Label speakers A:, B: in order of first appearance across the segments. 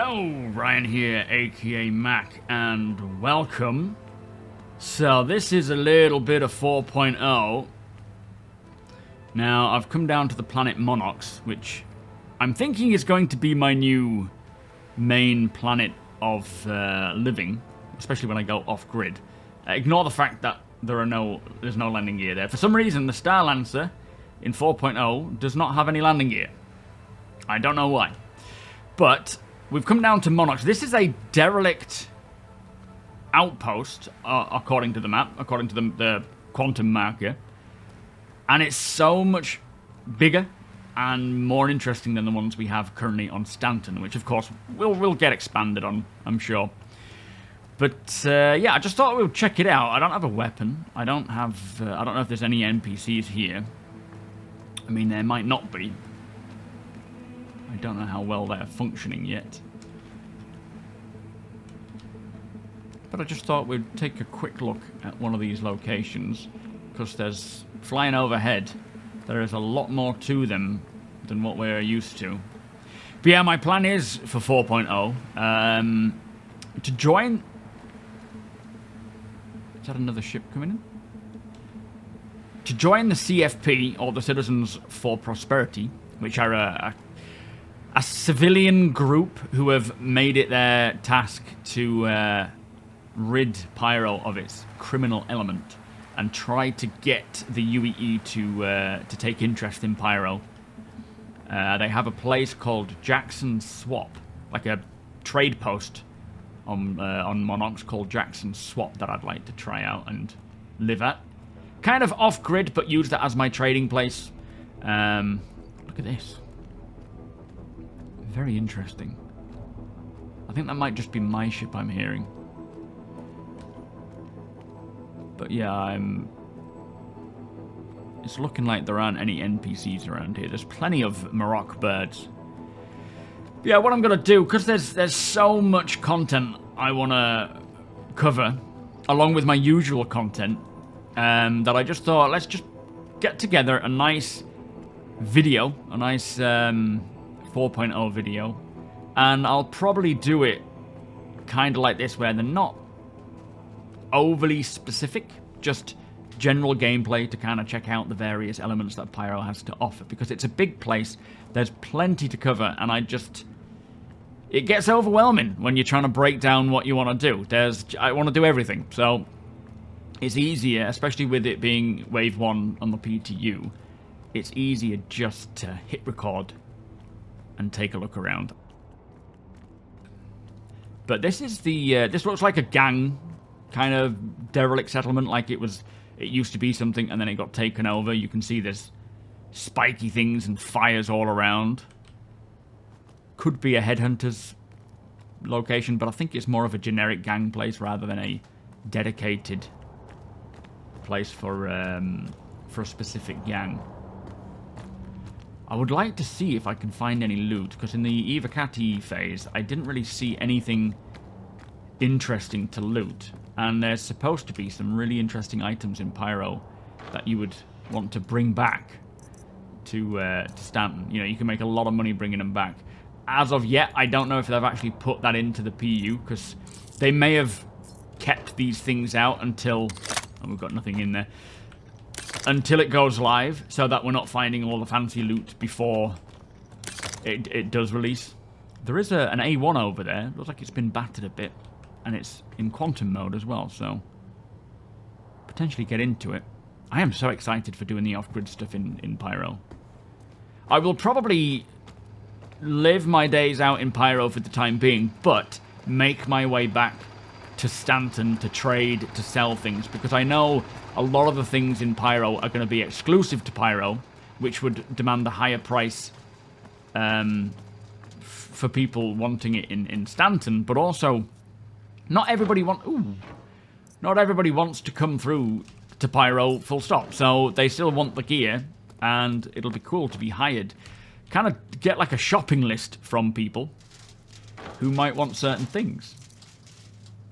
A: Hello, Ryan here, aka Mac, and welcome. So this is a little bit of 4.0. Now, I've come down to the planet Monox, which I'm thinking is going to be my new main planet of living, especially when I go off-grid. Ignore the fact that there's no landing gear there. For some reason, the Star Lancer in 4.0 does not have any landing gear. I don't know why. But we've come down to Monox. This is a derelict outpost, according to the map, according to the quantum marker. And it's so much bigger and more interesting than the ones we have currently on Stanton, which, of course, will get expanded on, I'm sure. But, yeah, I just thought we would check it out. I don't have a weapon. I don't know if there's any NPCs here. I mean, there might not be. I don't know how well they're functioning yet. But I just thought we'd take a quick look at one of these locations, because there's, flying overhead, there is a lot more to them than what we're used to. But yeah, my plan is, for 4.0, to join... Is that another ship coming in? To join the CFP, or the Citizens for Prosperity, which are a civilian group who have made it their task to rid Pyro of its criminal element and try to get the UEE to take interest in Pyro. They have a place called Jackson Swap, like a trade post on Monox called Jackson Swap that I'd like to try out and live at. Kind of off-grid, but use that as my trading place. Look at this. Very interesting. I think that might just be my ship I'm hearing. But yeah, it's looking like there aren't any NPCs around here. There's plenty of Maroc birds. But yeah, what I'm going to do, because there's so much content I want to cover, along with my usual content, that I just thought, let's just get together a nice video, a nice 4.0 video, and I'll probably do it kind of like this, where they're not overly specific, just general gameplay to kind of check out the various elements that Pyro has to offer, because it's a big place, there's plenty to cover, and it gets overwhelming when you're trying to break down what you want to do. I want to do everything, so it's easier, especially with it being Wave 1 on the PTU, it's easier just to hit record and take a look around. But this is this looks like a gang kind of derelict settlement, like it used to be something and then it got taken over. You can see there's spiky things and fires all around. Could be a headhunter's location, but I think it's more of a generic gang place rather than a dedicated place for a specific gang. I would like to see if I can find any loot, because in the Evocati phase, I didn't really see anything interesting to loot. And there's supposed to be some really interesting items in Pyro that you would want to bring back to Stanton. You know, you can make a lot of money bringing them back. As of yet, I don't know if they've actually put that into the PU, because they may have kept these things out until... Oh, we've got nothing in there. Until it goes live, so that we're not finding all the fancy loot before it does release. There is an A1 over there. Looks like it's been battered a bit, and it's in quantum mode as well, so potentially get into it. I am so excited for doing the off-grid stuff in Pyro. I will probably live my days out in Pyro for the time being, but make my way back to Stanton to trade, to sell things, because I know a lot of the things in Pyro are going to be exclusive to Pyro, which would demand a higher price for people wanting it in Stanton, but also not everybody wants to come through to Pyro full stop, so they still want the gear, and it'll be cool to be hired. Kind of get like a shopping list from people who might want certain things.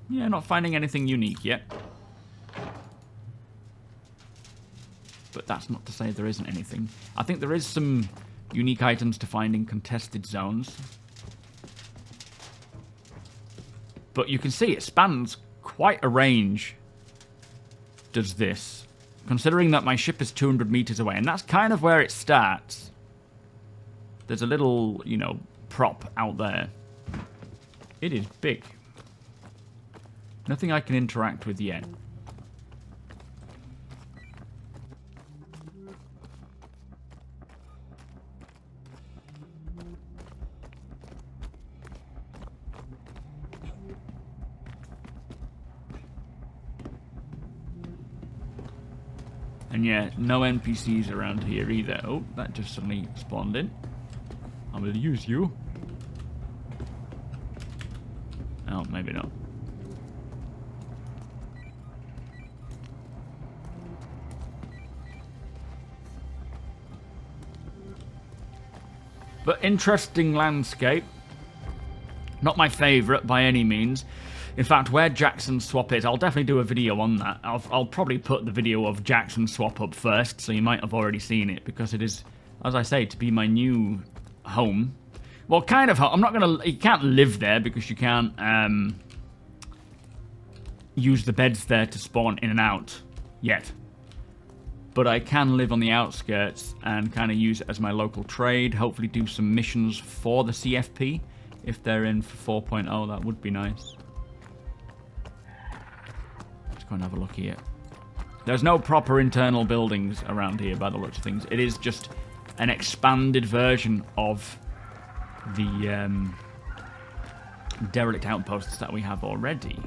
A: Yeah, not finding anything unique yet. But that's not to say there isn't anything. I think there is some unique items to find in contested zones. But you can see it spans quite a range, does this. Considering that my ship is 200 meters away, and that's kind of where it starts. There's a little, you know, prop out there. It is big. Nothing I can interact with yet. And yeah, no NPCs around here either. Oh, that just suddenly spawned in. I will use you. Oh, maybe not. But interesting landscape. Not my favourite by any means. In fact, where Jackson's swap is, I'll definitely do a video on that. I'll probably put the video of Jackson's swap up first, so you might have already seen it, because it is, as I say, to be my new home. Well, kind of home. I'm not going to... You can't live there, because you can't use the beds there to spawn in and out yet. But I can live on the outskirts and kind of use it as my local trade. Hopefully do some missions for the CFP. If they're in for 4.0, that would be nice. Let's go and have a look here. There's no proper internal buildings around here by the looks of things. It is just an expanded version of the derelict outposts that we have already.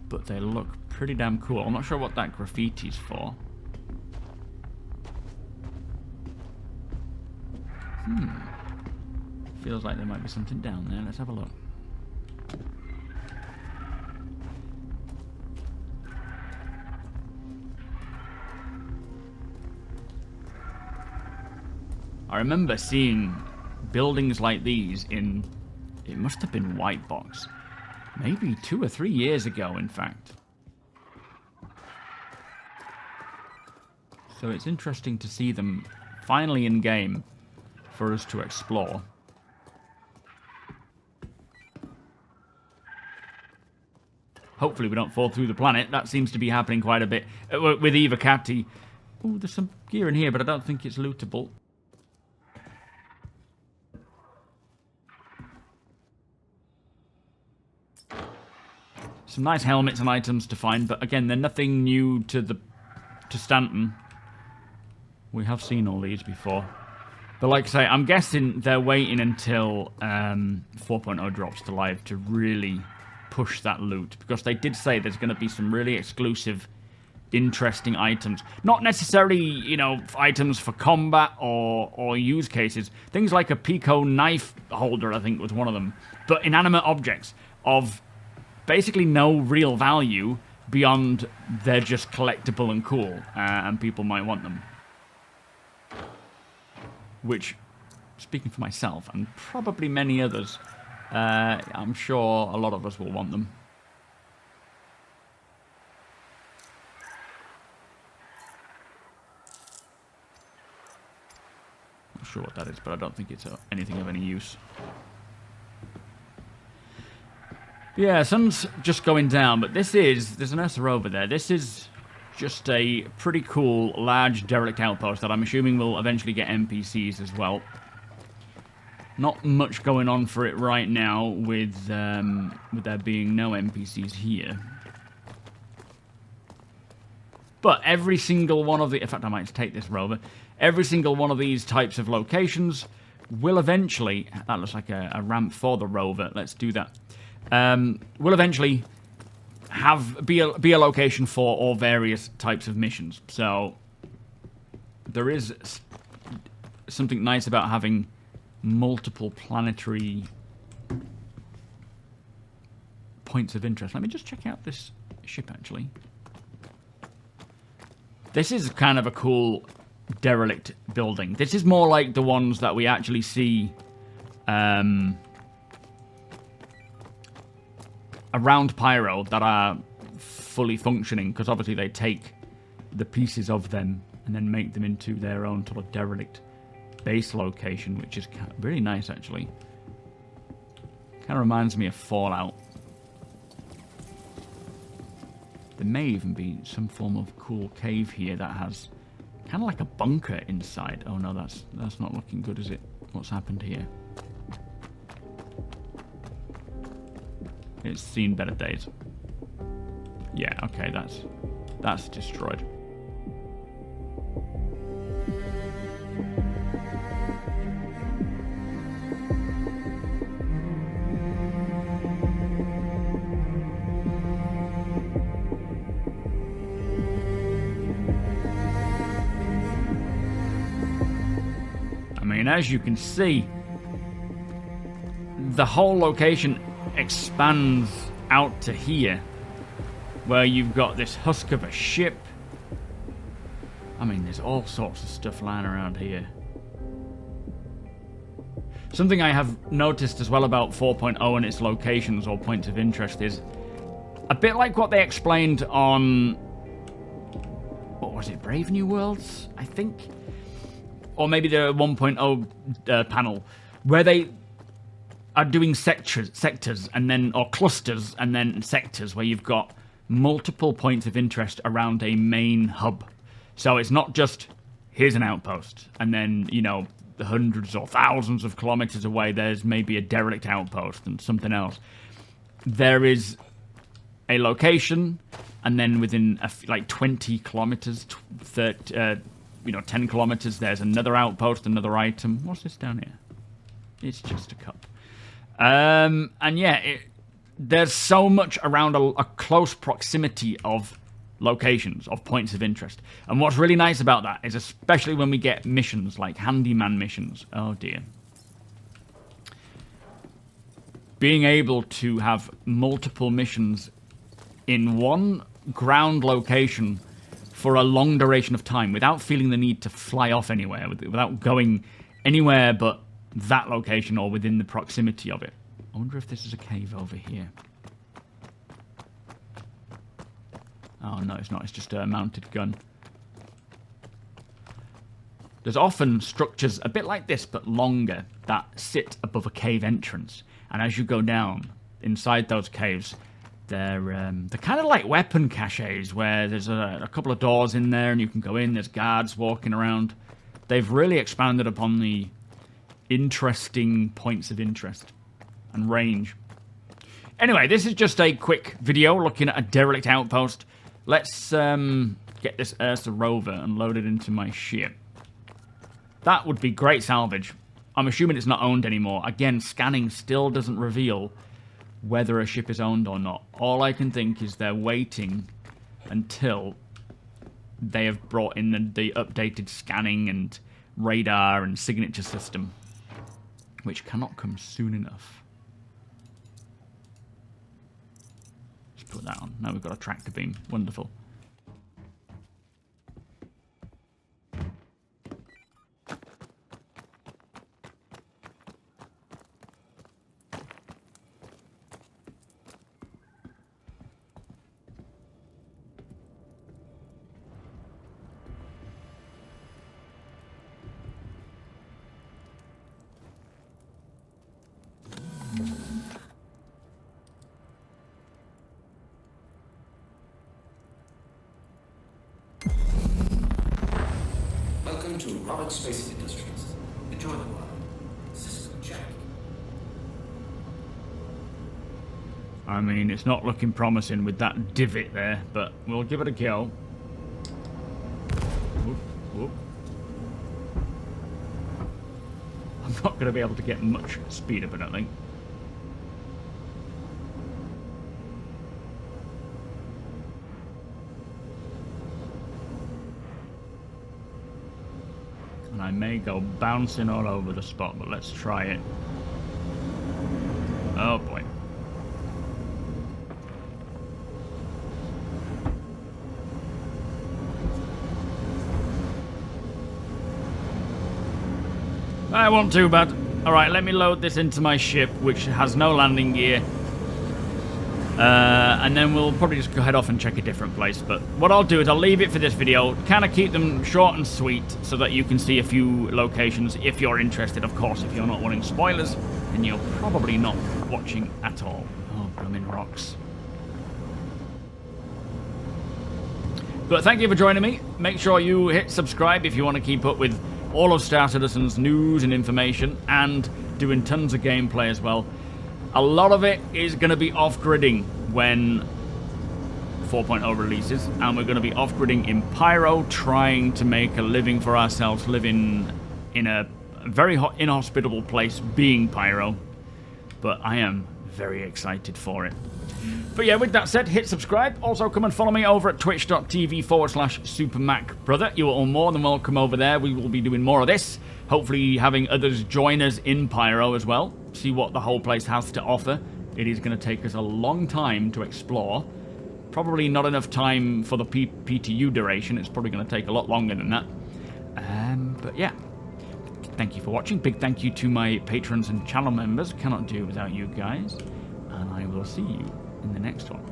A: But they look pretty damn cool. I'm not sure what that graffiti's for. Feels like there might be something down there. Let's have a look. I remember seeing buildings like these in... It must have been White Box. Maybe 2 or 3 years ago, in fact. So it's interesting to see them finally in game for us to explore. Hopefully we don't fall through the planet. That seems to be happening quite a bit with Evocati. Oh, there's some gear in here, but I don't think it's lootable. Some nice helmets and items to find, but again, they're nothing new to Stanton. We have seen all these before. But like I say, I'm guessing they're waiting until 4.0 drops to live to really push that loot. Because they did say there's going to be some really exclusive, interesting items. Not necessarily, you know, items for combat or use cases. Things like a Pico knife holder, I think, was one of them. But inanimate objects of... basically no real value beyond they're just collectible and cool, and people might want them. Which, speaking for myself, and probably many others, I'm sure a lot of us will want them. Not sure what that is, but I don't think it's anything of any use. Yeah, sun's just going down, but there's an Ursa Rover there. This is just a pretty cool, large derelict outpost that I'm assuming will eventually get NPCs as well. Not much going on for it right now with there being no NPCs here. But every single one of the... In fact, I might take this Rover. Every single one of these types of locations will eventually... That looks like a ramp for the Rover. Let's do that. Will eventually be a location for all various types of missions. So there is something nice about having multiple planetary points of interest. Let me just check out this ship, actually. This is kind of a cool derelict building. This is more like the ones that we actually see around Pyro that are fully functioning, because obviously they take the pieces of them and then make them into their own sort of derelict base location, which is really nice, actually. Kind of reminds me of Fallout. There may even be some form of cool cave here that has kind of like a bunker inside. Oh no, that's not looking good, is it? What's happened here? It's seen better days. Yeah, okay, that's destroyed. I mean, as you can see, the whole location expands out to here, where you've got this husk of a ship. I mean, there's all sorts of stuff lying around here. Something I have noticed as well about 4.0 and its locations or points of interest is a bit like what they explained on, what was it, Brave New Worlds, I think? Or maybe the 1.0 panel, where they are doing sectors and then, or clusters and then sectors, where you've got multiple points of interest around a main hub. So it's not just, here's an outpost, and then, you know, the hundreds or thousands of kilometers away, there's maybe a derelict outpost and something else. There is a location, and then within like 20 kilometers, 30, 10 kilometers, there's another outpost, another item. What's this down here? It's just a cup. And yeah, there's so much around a close proximity of locations, of points of interest. And what's really nice about that is, especially when we get missions, like handyman missions. Oh dear. Being able to have multiple missions in one ground location for a long duration of time without feeling the need to fly off anywhere, without going anywhere but that location or within the proximity of it. I wonder if this is a cave over here. Oh no, it's not. It's just a mounted gun. There's often structures a bit like this, but longer, that sit above a cave entrance. And as you go down inside those caves, they're kind of like weapon caches, where there's a couple of doors in there and you can go in. There's guards walking around. They've really expanded upon the interesting points of interest and range. Anyway, this is just a quick video looking at a derelict outpost. Let's get this Ursa Rover and load it into my ship. That would be great salvage. I'm assuming it's not owned anymore. Again, scanning still doesn't reveal whether a ship is owned or not. All I can think is they're waiting until they have brought in the updated scanning and radar and signature system, which cannot come soon enough. Let's put that on. Now we've got a tractor beam. Wonderful.
B: Welcome to Robert Space Industries. Enjoy the ride. System check.
A: I mean, it's not looking promising with that divot there, but we'll give it a go. Whoop, whoop. I'm not going to be able to get much speed up, I don't think. And I may go bouncing all over the spot, but let's try it. Oh boy. I wasn't too bad. Alright, let me load this into my ship, which has no landing gear. And then we'll probably just go head off and check a different place. But what I'll do is I'll leave it for this video, kind of keep them short and sweet so that you can see a few locations if you're interested. Of course, if you're not wanting spoilers, then you're probably not watching at all. Oh, blooming rocks. But thank you for joining me. Make sure you hit subscribe if you want to keep up with all of Star Citizen's news and information, and doing tons of gameplay as well. A lot of it is going to be off-gridding when 4.0 releases, and we're going to be off-gridding in Pyro, trying to make a living for ourselves, living in a very inhospitable place, being Pyro. But I am very excited for it. But yeah, with that said, hit subscribe. Also, come and follow me over at twitch.tv/SuperMacBrother. You are all more than welcome over there. We will be doing more of this. Hopefully having others join us in Pyro as well. See what the whole place has to offer. It is going to take us a long time to explore. Probably not enough time for the PTU duration. It's probably going to take a lot longer than that. But yeah. Thank you for watching. Big thank you to my patrons and channel members. Cannot do without you guys. And I will see you in the next one.